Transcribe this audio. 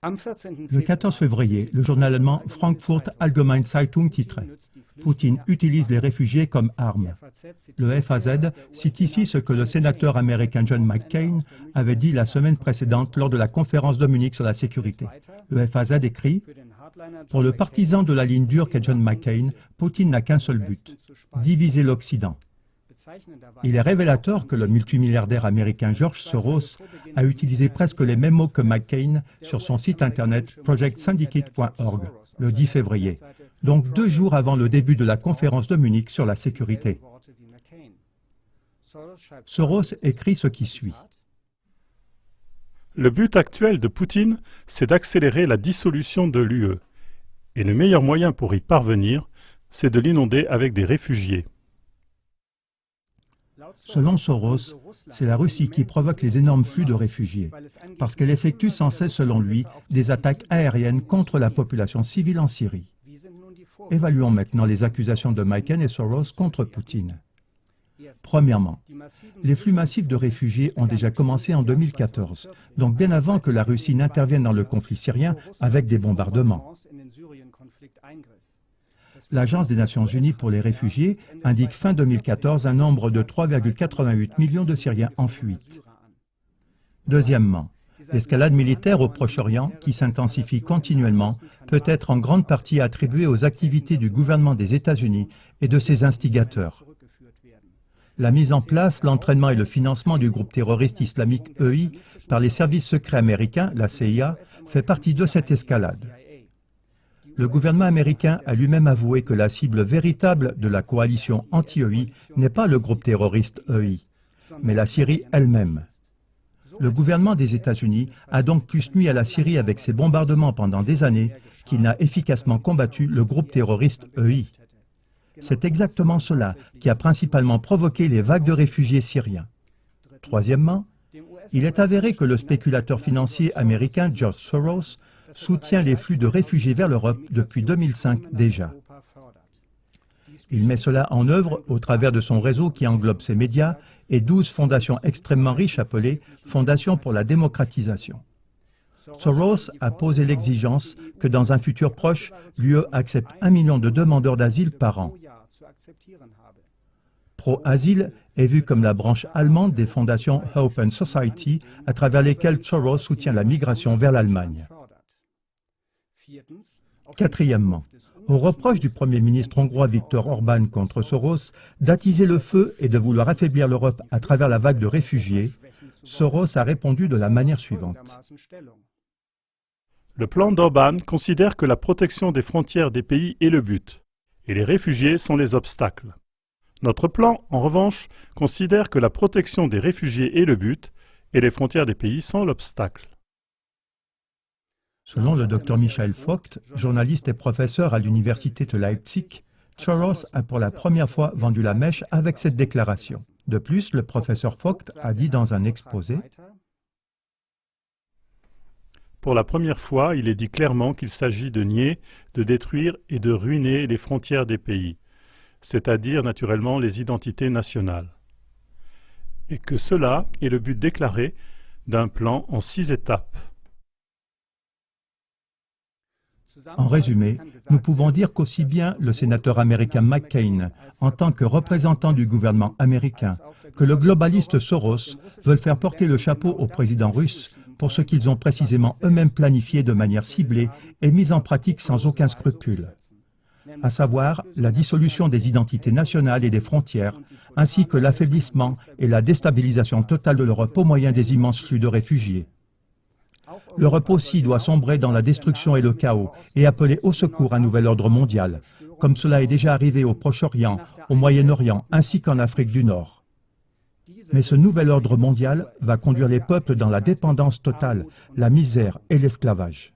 Le 14 février, le journal allemand Frankfurt Allgemeine Zeitung titrait « Poutine utilise les réfugiés comme armes ». Le FAZ cite ici ce que le sénateur américain John McCain avait dit la semaine précédente lors de la conférence de Munich sur la sécurité. Le FAZ écrit « Pour le partisan de la ligne dure qu'est John McCain, Poutine n'a qu'un seul but, diviser l'Occident ». Il est révélateur que le multimilliardaire américain George Soros a utilisé presque les mêmes mots que McCain sur son site internet projectsyndicate.org le 10 février, donc 2 jours avant le début de la conférence de Munich sur la sécurité. Soros écrit ce qui suit. Le but actuel de Poutine, c'est d'accélérer la dissolution de l'UE. Et le meilleur moyen pour y parvenir, c'est de l'inonder avec des réfugiés. Selon Soros, c'est la Russie qui provoque les énormes flux de réfugiés, parce qu'elle effectue sans cesse, selon lui, des attaques aériennes contre la population civile en Syrie. Évaluons maintenant les accusations de McCain et Soros contre Poutine. Premièrement, les flux massifs de réfugiés ont déjà commencé en 2014, donc bien avant que la Russie n'intervienne dans le conflit syrien avec des bombardements. L'Agence des Nations Unies pour les réfugiés indique fin 2014 un nombre de 3,88 millions de Syriens en fuite. Deuxièmement, l'escalade militaire au Proche-Orient, qui s'intensifie continuellement, peut être en grande partie attribuée aux activités du gouvernement des États-Unis et de ses instigateurs. La mise en place, l'entraînement et le financement du groupe terroriste islamique EI par les services secrets américains, la CIA, fait partie de cette escalade. Le gouvernement américain a lui-même avoué que la cible véritable de la coalition anti-EI n'est pas le groupe terroriste EI, mais la Syrie elle-même. Le gouvernement des États-Unis a donc plus nui à la Syrie avec ses bombardements pendant des années qu'il n'a efficacement combattu le groupe terroriste EI. C'est exactement cela qui a principalement provoqué les vagues de réfugiés syriens. Troisièmement, il est avéré que le spéculateur financier américain George Soros soutient les flux de réfugiés vers l'Europe depuis 2005 déjà. Il met cela en œuvre au travers de son réseau qui englobe ses médias et 12 fondations extrêmement riches appelées « Fondations pour la démocratisation ». Soros a posé l'exigence que dans un futur proche, l'UE accepte 1 million de demandeurs d'asile par an. Pro-Asile est vu comme la branche allemande des fondations Hope and Society à travers lesquelles Soros soutient la migration vers l'Allemagne. Quatrièmement, au reproche du Premier ministre hongrois Viktor Orban contre Soros d'attiser le feu et de vouloir affaiblir l'Europe à travers la vague de réfugiés, Soros a répondu de la manière suivante. Le plan d'Orban considère que la protection des frontières des pays est le but, et les réfugiés sont les obstacles. Notre plan, en revanche, considère que la protection des réfugiés est le but, et les frontières des pays sont l'obstacle. Selon le Dr Michael Vogt, journaliste et professeur à l'université de Leipzig, Soros a pour la première fois vendu la mèche avec cette déclaration. De plus, le professeur Vogt a dit dans un exposé « Pour la première fois, il est dit clairement qu'il s'agit de nier, de détruire et de ruiner les frontières des pays, c'est-à-dire naturellement les identités nationales. Et que cela est le but déclaré d'un plan en 6 étapes. » En résumé, nous pouvons dire qu'aussi bien le sénateur américain McCain, en tant que représentant du gouvernement américain, que le globaliste Soros veulent faire porter le chapeau au président russe pour ce qu'ils ont précisément eux-mêmes planifié de manière ciblée et mise en pratique sans aucun scrupule, à savoir la dissolution des identités nationales et des frontières, ainsi que l'affaiblissement et la déstabilisation totale de l'Europe au moyen des immenses flux de réfugiés. L'Europe aussi doit sombrer dans la destruction et le chaos et appeler au secours un nouvel ordre mondial, comme cela est déjà arrivé au Proche-Orient, au Moyen-Orient ainsi qu'en Afrique du Nord. Mais ce nouvel ordre mondial va conduire les peuples dans la dépendance totale, la misère et l'esclavage.